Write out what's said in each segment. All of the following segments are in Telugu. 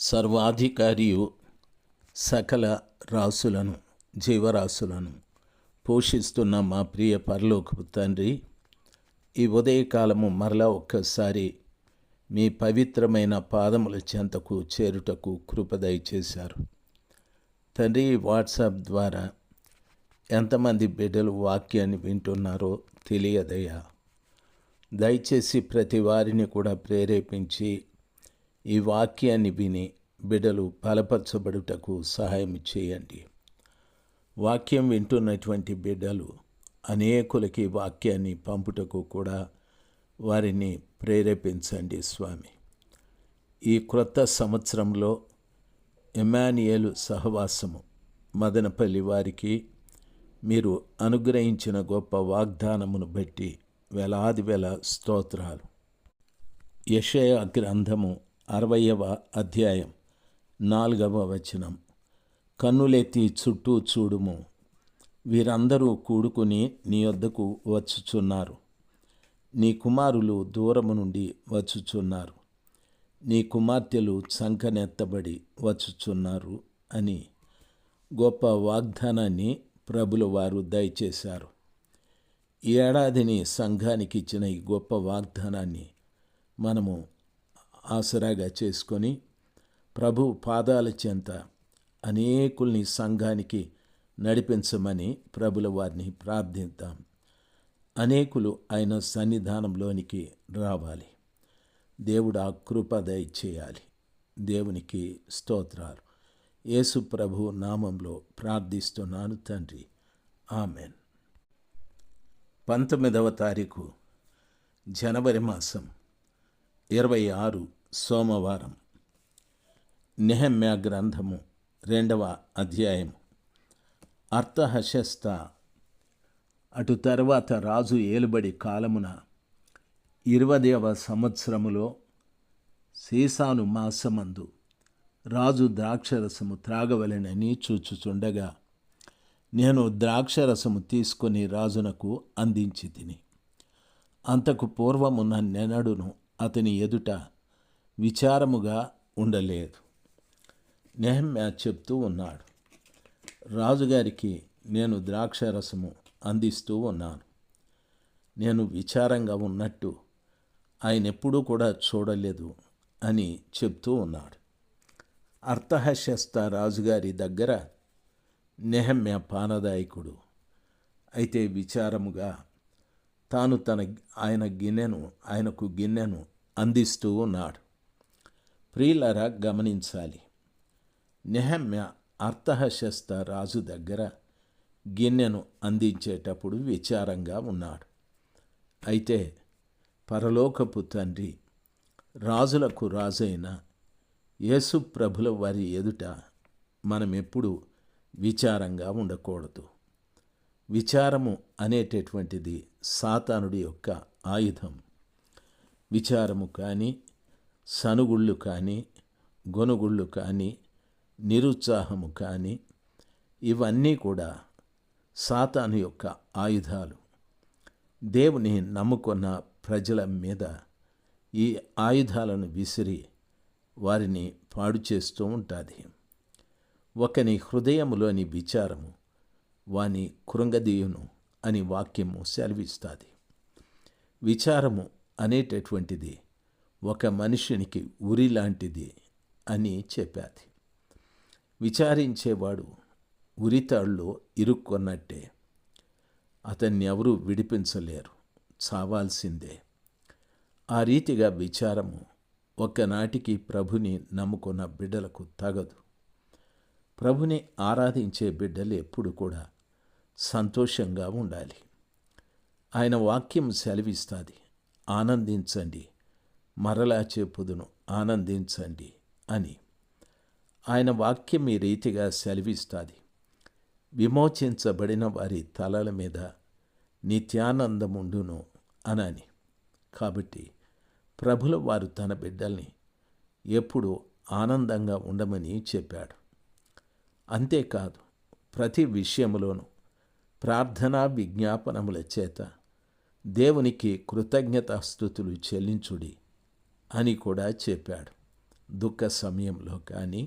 సర్వాధికారియు సకల రాసులను జీవరాశులను పోషిస్తున్న మా ప్రియ పరలోకపు తండ్రి, ఈ ఉదయకాలము మరలా ఒక్కసారి మీ పవిత్రమైన పాదముల చెంతకు చేరుటకు కృప దయచేశారు. తండ్రి, వాట్సాప్ ద్వారా ఎంతమంది బిడ్డలు వాక్యాన్ని వింటున్నారో తెలియదయ్యా. దయచేసి ప్రతి వారిని కూడా ప్రేరేపించి ఈ వాక్యాన్ని విని బిడ్డలు బలపరచబడుటకు సహాయం చేయండి. వాక్యం వింటున్నటువంటి బిడ్డలు అనేకులకి వాక్యాన్ని పంపుటకు కూడా వారిని ప్రేరేపించండి స్వామి. ఈ క్రొత్త సంవత్సరంలో ఎమ్మాన్యుయేలు సహవాసము మదనపల్లి వారికి మీరు అనుగ్రహించిన గొప్ప వాగ్దానమును బట్టి వేలాది వేల స్తోత్రాలు. యెషయా గ్రంథము 60వ అధ్యాయం 4వ వచనం. కన్నులెత్తి చుట్టూ చూడుము, వీరందరూ కూడుకుని నీ వద్దకు వచ్చుచున్నారు. నీ కుమారులు దూరము నుండి వచ్చుచున్నారు, నీ కుమార్తెలు చంకనెత్తబడి వచ్చుచున్నారు అని గొప్ప వాగ్దానాన్ని ప్రభుల వారు దయచేశారు. ఈ ఏడాదిని సంఘానికి ఇచ్చిన ఈ గొప్ప వాగ్దానాన్ని మనము ఆసరాగా చేసుకొని ప్రభు పాదాల చెంత అనేకుల్ని సంఘానికి నడిపించమని ప్రభుల వారిని ప్రార్థిద్దాం. అనేకులు ఆయన సన్నిధానంలోనికి రావాలి. దేవుడు ఆ కృప దయచేయాలి. దేవునికి స్తోత్రాలు. యేసు ప్రభు నామంలో ప్రార్థిస్తున్నాను తండ్రి, ఆమెన్. 19వ తారీఖు జనవరి మాసం 26 సోమవారం. నెహెమ్యా గ్రంథము 2వ అధ్యాయం. అర్తహషస్త అటు తర్వాత రాజు ఏలుబడి కాలమున 20వ సంవత్సరములో సీసాను మాసమందు రాజు ద్రాక్షరసము త్రాగవలెనని చూచుచుండగా నేను ద్రాక్షరసము తీసుకొని రాజునకు అందించి తిని, అంతకు పూర్వమున్న నెనడును అతని ఎదుట విచారముగా ఉండలేదు. నెహెమ్యా చెప్తూ ఉన్నాడు, రాజుగారికి నేను ద్రాక్షరసము అందిస్తూ ఉన్నాను. నేను విచారంగా ఉన్నట్టు ఆయన ఎప్పుడూ కూడా చూడలేదు అని చెప్తూ ఉన్నాడు. అర్తహషస్త రాజుగారి దగ్గర నెహెమ్యా పానదాయకుడు. అయితే విచారముగా తాను ఆయనకు గిన్నెను అందిస్తూ ఉన్నాడు. ప్రియులారా, గమనించాలి. నెహెమ్యా అర్తహషస్త రాజు దగ్గర గిన్నెను అందించేటప్పుడు విచారంగా ఉన్నాడు. అయితే పరలోకపు తండ్రి, రాజులకు రాజైన యేసు ప్రభుల వారి ఎదుట మనం ఎప్పుడు విచారంగా ఉండకూడదు. విచారము అనేటటువంటిది సాతానుడి యొక్క ఆయుధం. విచారము కానీ, సనుగుళ్ళు కానీ, గొనుగుళ్ళు కానీ, నిరుత్సాహము కానీ, ఇవన్నీ కూడా సాతాను యొక్క ఆయుధాలు. దేవుని నమ్ముకున్న ప్రజల మీద ఈ ఆయుధాలను విసిరి వారిని పాడు చేస్తూ ఉంటుంది. ఒకని హృదయములోని విచారము వాని కృంగదీయును అని వాక్యము సెలవిస్తుంది. విచారము అనేటటువంటిది ఒక మనుషునికి ఉరి లాంటిది అని చెప్పాది. విచారించేవాడు ఉరితాళ్ళలో ఇరుక్కున్నట్టే. అతన్ని ఎవరూ విడిపించలేరు, చావాల్సిందే. ఆ రీతిగా విచారము ఒకనాటికి ప్రభుని నమ్ముకున్న బిడ్డలకు తగదు. ప్రభుని ఆరాధించే బిడ్డలు ఎప్పుడు కూడా సంతోషంగా ఉండాలి. ఆయన వాక్యం సెలవిస్తుంది, ఆనందించండి, మరలా చెప్పుదును ఆనందించండి అని. ఆయన వాక్యం ఈ రీతిగా సెలవిస్తుంది, విమోచించబడిన వారి తలల మీద నిత్యానందముండును అనని. కాబట్టి ప్రభుల వారు తన బిడ్డల్ని ఎప్పుడూ ఆనందంగా ఉండమని చెప్పాడు. అంతేకాదు, ప్రతి విషయములోనూ ప్రార్థనా విజ్ఞాపనముల చేత దేవునికి కృతజ్ఞతాస్తుతులు చెల్లించుడి అని కూడా చెప్పాడు. దుఃఖ సమయంలో కానీ,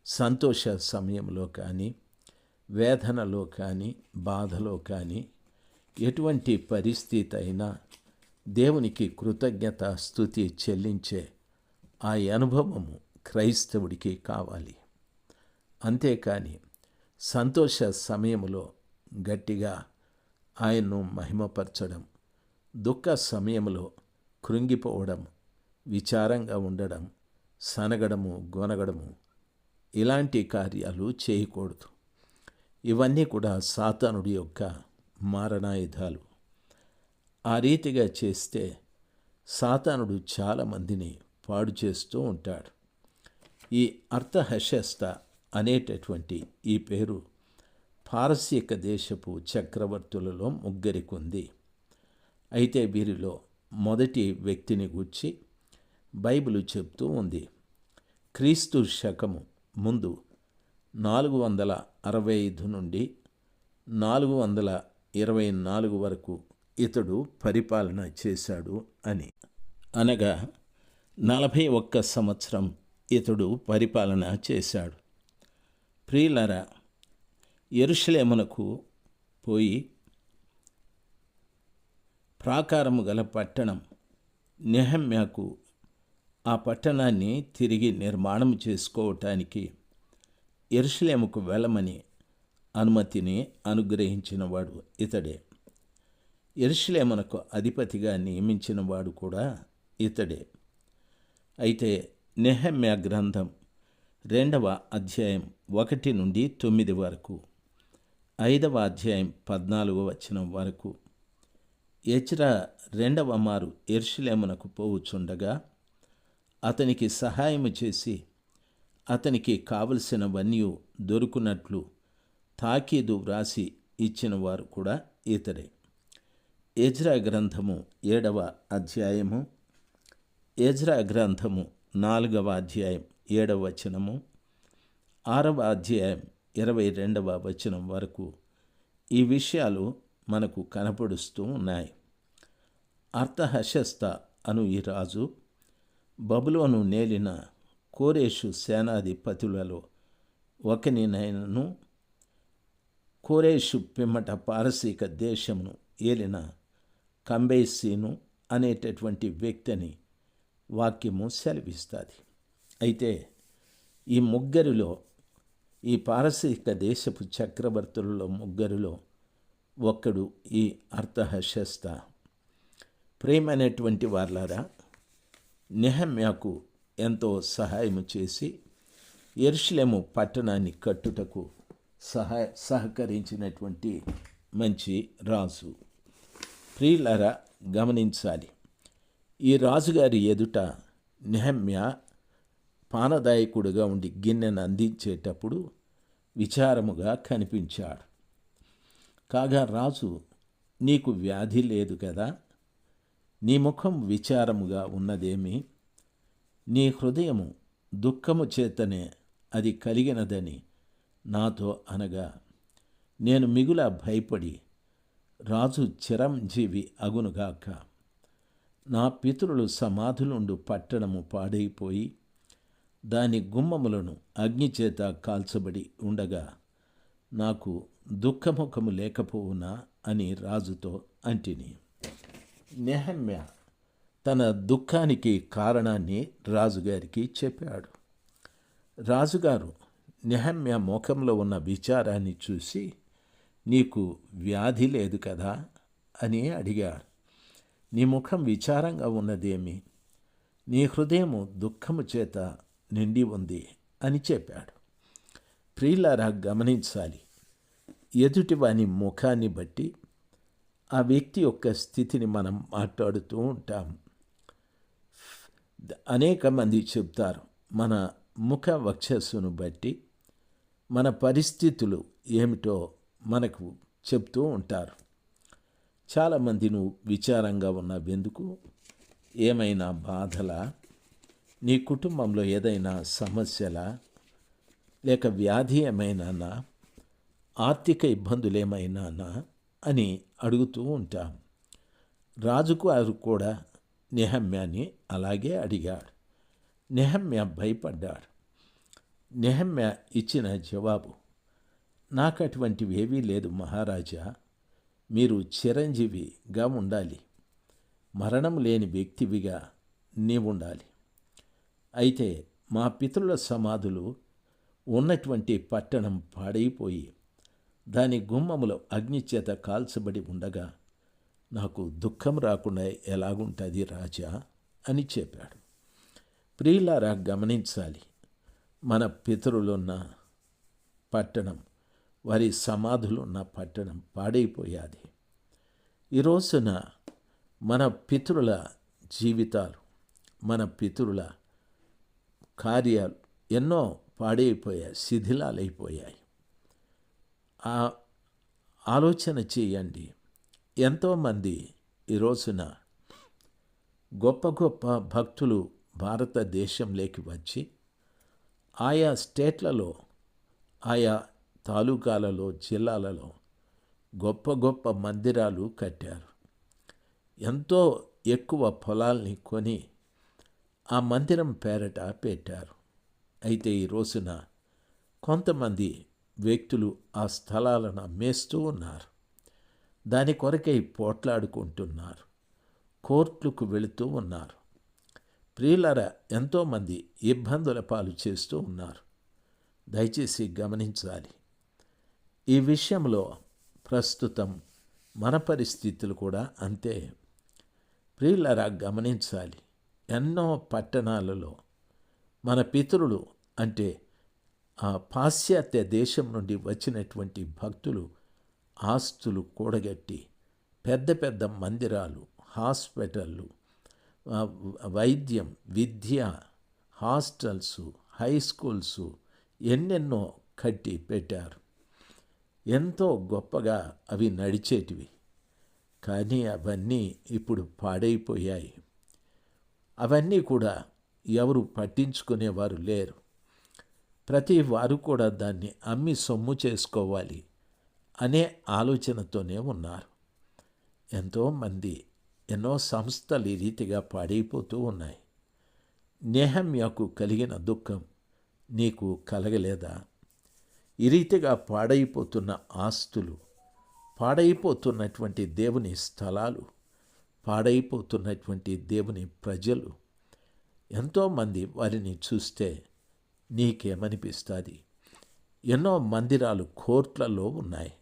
సంతోష సమయంలో కానీ, వేదనలో కానీ, బాధలో కానీ, ఎటువంటి పరిస్థితి అయినా దేవునికి కృతజ్ఞత స్తుతి చెల్లించే ఆ అనుభవము క్రైస్తవుడికి కావాలి. అంతేకాని సంతోష సమయంలో గట్టిగా ఆయన్ను మహిమపరచడం, దుఃఖ సమయంలో కృంగిపోవడం, విచారంగా ఉండడం, సనగడము, గొనగడము ఇలాంటి కార్యాలు చేయకూడదు. ఇవన్నీ కూడా సాతానుడి యొక్క మారణాయుధాలు. ఆ రీతిగా చేస్తే సాతానుడు చాలామందిని పాడు చేస్తూ ఉంటాడు. ఈ అర్థహశస్త అనేటటువంటి ఈ పేరు పారసీక దేశపు చక్రవర్తులలో ముగ్గురికి ఉంది. అయితే వీరిలో మొదటి వ్యక్తిని గూర్చి బైబిలు చెప్తూ ఉంది. క్రీస్తు శకము ముందు 465 నుండి 424 వరకు ఇతడు పరిపాలన చేశాడు అని. అనగా 41 సంవత్సరం ఇతడు పరిపాలన చేశాడు. ప్రియులారా, యెరూషలేమునకు పోయి ప్రాకారము గల పట్టణం నెహెమ్యాకు ఆ పట్టణాన్ని తిరిగి నిర్మాణం చేసుకోవటానికి యెరూషలేముకు వెళ్ళమని అనుమతిని అనుగ్రహించినవాడు ఇతడే. యెరూషలేమునకు అధిపతిగా నియమించినవాడు కూడా ఇతడే. అయితే నెహెమ్యా గ్రంథం 2వ అధ్యాయం 1 నుండి 9 వరకు, 5వ అధ్యాయం 14వ వచనం వరకు, ఎజ్రా 2వ మారు యెరూషలేమునకు పోవుచుండగా అతనికి సహాయము చేసి అతనికి కావలసినవన్నీ దొరుకునట్లు తాకీదు వ్రాసి ఇచ్చినవారు కూడా ఇతడే. ఎజ్రా గ్రంథము 7వ అధ్యాయము, ఎజ్రా గ్రంథము 4వ అధ్యాయం 7వ వచనము, 6వ అధ్యాయం 22వ వచనం వరకు ఈ విషయాలు మనకు కనపడుస్తూ ఉన్నాయి. అర్థహశస్త అను ఈ రాజు బబులోను నేలిన కోరేషు సేనాధిపతులలో ఒకనినైనను, కోరేషు పిమ్మట పారసీక దేశమును ఏలిన కంబేసీను అనేటటువంటి వ్యక్తిని వాక్యము సెలవిస్తుంది. అయితే ఈ ముగ్గురిలో, ఈ పారసీక దేశపు చక్రవర్తులలో ముగ్గురిలో ఒక్కడు ఈ అర్థహశస్త. ప్రేమైనటువంటి వార్లారా, నెహెమ్యాకు ఎంతో సహాయము చేసి యెరూషలేము పట్టణాన్ని కట్టుటకు సహకరించినటువంటి మంచి రాజు. ప్రియులారా, గమనించాలి, ఈ రాజుగారి ఎదుట నెహెమ్యా పానదాయకుడుగా ఉండి గిన్నెను అందించేటప్పుడు విచారముగా కనిపించాడు. కాగా రాజు, నీకు వ్యాధి లేదు కదా, నీ ముఖం విచారముగా ఉన్నదేమి, నీ హృదయము దుఃఖము చేతనే అది కలిగినదని నాతో అనగా, నేను మిగుల భయపడి రాజు చిరంజీవి అగునుగాక, నా పితరులు సమాధులుండు పట్టణము పాడైపోయి దాని గుమ్మములను అగ్నిచేత కాల్చబడి ఉండగా నాకు దుఃఖముఖము లేకపోవునా అని రాజుతో అంటిని. నెహెమ్యా తన దుఃఖానికి కారణాన్ని రాజుగారికి చెప్పాడు. రాజుగారు నెహెమ్యా ముఖంలో ఉన్న విచారాన్ని చూసి, నీకు వ్యాధి లేదు కదా అని అడిగాడు. నీ ముఖం విచారంగా ఉన్నదేమి, నీ హృదయము దుఃఖము చేత నిండి ఉంది అని చెప్పాడు. ప్రియులారా, గమనించాలి, ఎదుటివాని ముఖాన్ని బట్టి ఆ వ్యక్తి యొక్క స్థితిని మనం మాట్లాడుతూ ఉంటాం. అనేక మంది చెప్తారు, మన ముఖ వక్షస్సును బట్టి మన పరిస్థితులు ఏమిటో మనకు చెప్తూ ఉంటారు. చాలామంది నువ్వు విచారంగా ఉన్నావెందుకు, ఏమైనా బాధలా, నీ కుటుంబంలో ఏదైనా సమస్యలా, లేక వ్యాధి ఏమైనానా, ఆర్థిక ఇబ్బందులు ఏమైనానా అని అడుగుతూ ఉంటాం. రాజుగారు కూడా నెహెమ్యాని అలాగే అడిగాడు. నెహమ్యా భయపడ్డాడు. నెహమ్యా ఇచ్చిన జవాబు, నాకు అటువంటివి ఏవీ లేదు మహారాజా, మీరు చిరంజీవిగా ఉండాలి, మరణం లేని వ్యక్తివిగా నీవుండాలి. అయితే మా పితరుల సమాధులు ఉన్నటువంటి పట్టణం పాడైపోయి దాని గుమ్మములో అగ్నిచేత కాల్చబడి ఉండగా నాకు దుఃఖం రాకుండా ఎలాగుంటుంది రాజా అని చెప్పాడు. ప్రియులారా, గమనించాలి, మన పితరులున్న పట్టణం, వారి సమాధులున్న పట్టణం పాడైపోయాది. ఈ రోజున మన పితరుల జీవితాలు, మన పితరుల కార్యాలు ఎన్నో పాడైపోయాయి, శిథిలాలైపోయాయి. ఆలోచన చేయండి. ఎంతోమంది ఈ రోజున గొప్ప గొప్ప భక్తులు భారతదేశంలోకి వచ్చి ఆయా స్టేట్లలో, ఆయా తాలూకాలలో, జిల్లాలలో గొప్ప గొప్ప మందిరాలు కట్టారు. ఎంతో ఎక్కువ పొలాల్ని కొని ఆ మందిరం పేరట పెట్టారు. అయితే ఈ రోజున కొంతమంది వ్యక్తులు ఆ స్థలాలను అమ్మేస్తూ ఉన్నారు. దాని కొరకై పోట్లాడుకుంటున్నారు, కోర్టులకు వెళుతూ ఉన్నారు. ప్రియులారా, ఎంతోమంది ఇబ్బందుల పాలు చేస్తూ ఉన్నారు. దయచేసి గమనించాలి. ఈ విషయంలో ప్రస్తుతం మన పరిస్థితులు కూడా అంతే. ప్రియులారా, గమనించాలి. ఎన్నో పట్టణాలలో మన పితరులు, అంటే ఆ పాశ్చాత్య దేశం నుండి వచ్చినటువంటి భక్తులు ఆస్తులు కూడగట్టి పెద్ద పెద్ద మందిరాలు, హాస్పిటళ్ళు, వైద్యం, విద్య, హాస్టల్స్, హై స్కూల్స్ ఎన్నెన్నో కట్టి పెట్టారు. ఎంతో గొప్పగా అవి నడిచేటివి. కానీ అవన్నీ ఇప్పుడు పాడైపోయాయి. అవన్నీ కూడా ఎవరు పట్టించుకునేవారు లేరు. ప్రతి వారు కూడా దాన్ని అమ్మి సొమ్ము చేసుకోవాలి అనే ఆలోచనతోనే ఉన్నారు. ఎంతోమంది, ఎన్నో సంస్థలు ఈ రీతిగా పాడైపోతూ ఉన్నాయి. నెహమ్యాకు కలిగిన దుఃఖం నీకు కలగలేదా? ఈ రీతిగా పాడైపోతున్న ఆస్తులు, పాడైపోతున్నటువంటి దేవుని స్థలాలు, పాడైపోతున్నటువంటి దేవుని ప్రజలు, ఎంతోమంది వారిని చూస్తే నీకేమనిపిస్తుంది? ఎన్నో మందిరాలు కోర్టులలో ఉన్నాయి.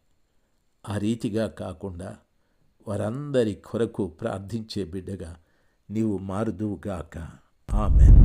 ఆ రీతిగా కాకుండా వారందరి కొరకు ప్రార్థించే బిడ్డగా నీవు మారుదువుగాక. ఆమెన్.